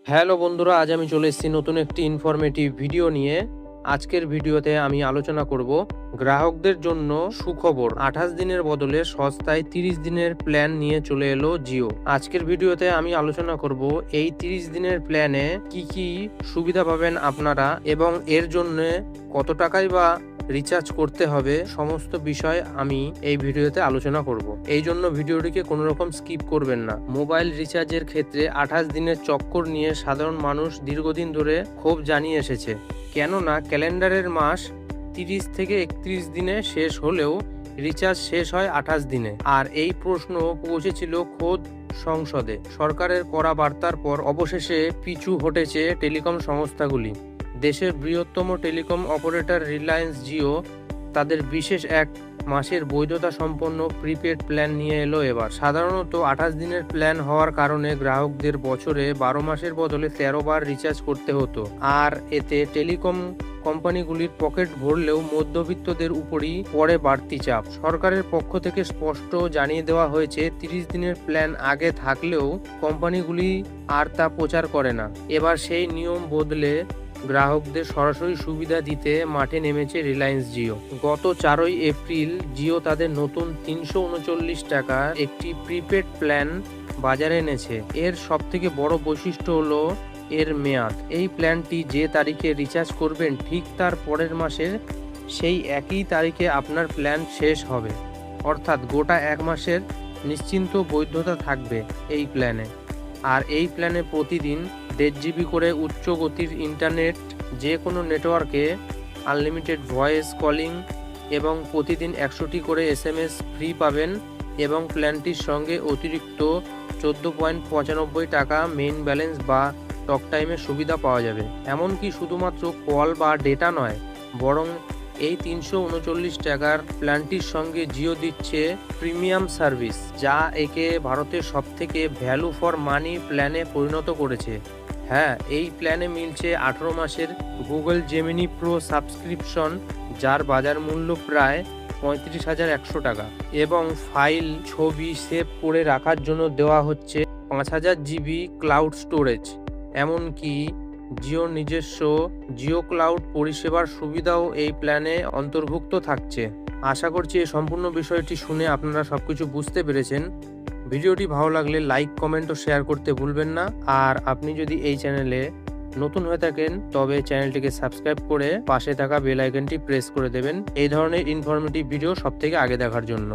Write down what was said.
Hello বন্ধুরা, আজ আমি চলে এসেছি নতুন একটি ইনফরমেটিভ ভিডিও নিয়ে। আজকের ভিডিওতে আমি আলোচনা করব গ্রাহকদের জন্য সুখবর। 28 দিনের বদলে সস্তায় 30 দিনের প্ল্যান নিয়ে চলে এলো জিও। আজকের ভিডিওতে আমি আলোচনা করব এই 30 দিনের প্ল্যানে কি কি সুবিধা পাবেন আপনারা এবং এর জন্য কত টাকাই বা রিচার্জ করতে হবে, সমস্ত বিষয় আমি এই ভিডিওতে আলোচনা করব। এই জন্য ভিডিওটিকে কোনো রকম স্কিপ করবেন না। মোবাইল রিচার্জের ক্ষেত্রে 28 দিনের চক্কর নিয়ে সাধারণ মানুষ দীর্ঘদিন ধরে ক্ষোভ জানিয়ে এসেছে। কেননা ক্যালেন্ডারের মাস 30 থেকে 31 দিনে শেষ হলেও রিচার্জ শেষ হয় 28 দিনে। আর এই প্রশ্ন পৌঁছেছিল খোদ সংসদে। সরকারের কড়া বার্তার পর অবশেষে পিছু হটেছে টেলিকম সংস্থাগুলি। দেশের বৃহত্তম টেলিকম অপারেটর রিলায়েন্স জিও তাদের বিশেষ এক মাসের বৈধতা সম্পন্ন প্রিপেড প্ল্যান নিয়ে এলো এবার। সাধারণত 28 দিনের প্ল্যান হওয়ার কারণে গ্রাহকদের বছরে 12 মাসের বদলে 13 বার রিচার্জ করতে হতো। আর এতে টেলিকম কোম্পানিগুলির পকেট ভরলেও মধ্যবিত্তদের উপরই পড়ে বাড়তি চাপ। সরকারের পক্ষ থেকে স্পষ্ট জানিয়ে দেওয়া হয়েছে 30 দিনের প্ল্যান আগে থাকলেও কোম্পানিগুলি আর তা প্রচার করে না। এবার সেই নিয়ম বদলে গ্রাহকদের সরাসরি সুবিধা দিতে মাঠে নেমেছে রিলায়েন্স জিও। গত 4ই এপ্রিল জিও তাদের নতুন 339 টাকার একটি প্রিপেড প্ল্যান বাজারে এনেছে। এর সবথেকে বড় বৈশিষ্ট্য হলো এর মেয়াদ। এই প্ল্যানটি যে তারিখে রিচার্জ করবেন ঠিক তার পরের মাসের সেই একই তারিখে আপনার প্ল্যান শেষ হবে। অর্থাৎ গোটা এক মাসের নিশ্চিন্ত বৈধতা থাকবে এই প্ল্যানে। আর এই প্ল্যানে প্রতিদিন 1.5 জিবি করে উচ্চ গতির ইন্টারনেট, যে কোনো নেটওয়ার্কে আনলিমিটেড ভয়েস কলিং এবং প্রতিদিন 100টি করে SMS ফ্রি পাবেন। এবং প্ল্যানটির সঙ্গে অতিরিক্ত 14.95 টাকা মেইন ব্যালেন্স বা টক টাইমের সুবিধা পাওয়া যাবে। এমনকি শুধুমাত্র কল বা ডেটা নয়, বরং এই 339 টাকার প্ল্যানটির সঙ্গে জিও দিচ্ছে প্রিমিয়াম সার্ভিস, যা একে ভারতের সবথেকে ভ্যালু ফর মানি প্ল্যানে পরিণত করেছে। হ্যাঁ, এই প্ল্যানে মিলছে 18 মাসের গুগল জেমিনি প্রো সাবস্ক্রিপশন, যার বাজার মূল্য প্রায় 35,100 টাকা। এবং ফাইল ছবি সেভ করে রাখার জন্য দেওয়া হচ্ছে 5000 জিবি ক্লাউড স্টোরেজ। এমনকি জিওর নিজস্ব জিও ক্লাউড পরিষেবার সুবিধাও এই প্ল্যানে অন্তর্ভুক্ত থাকছে। আশা করছি এই সম্পূর্ণ বিষয়টি শুনে আপনারা সবকিছু বুঝতে পেরেছেন। ভিডিওটি ভালো লাগলে লাইক, কমেন্ট ও শেয়ার করতে ভুলবেন না। আর আপনি যদি এই চ্যানেলে নতুন হয়ে থাকেন তবে চ্যানেলটিকে সাবস্ক্রাইব করে পাশে থাকা বেল আইকনটি প্রেস করে দেবেন এই ধরনের ইনফরমেটিভ ভিডিও সবথেকে আগে দেখার জন্য।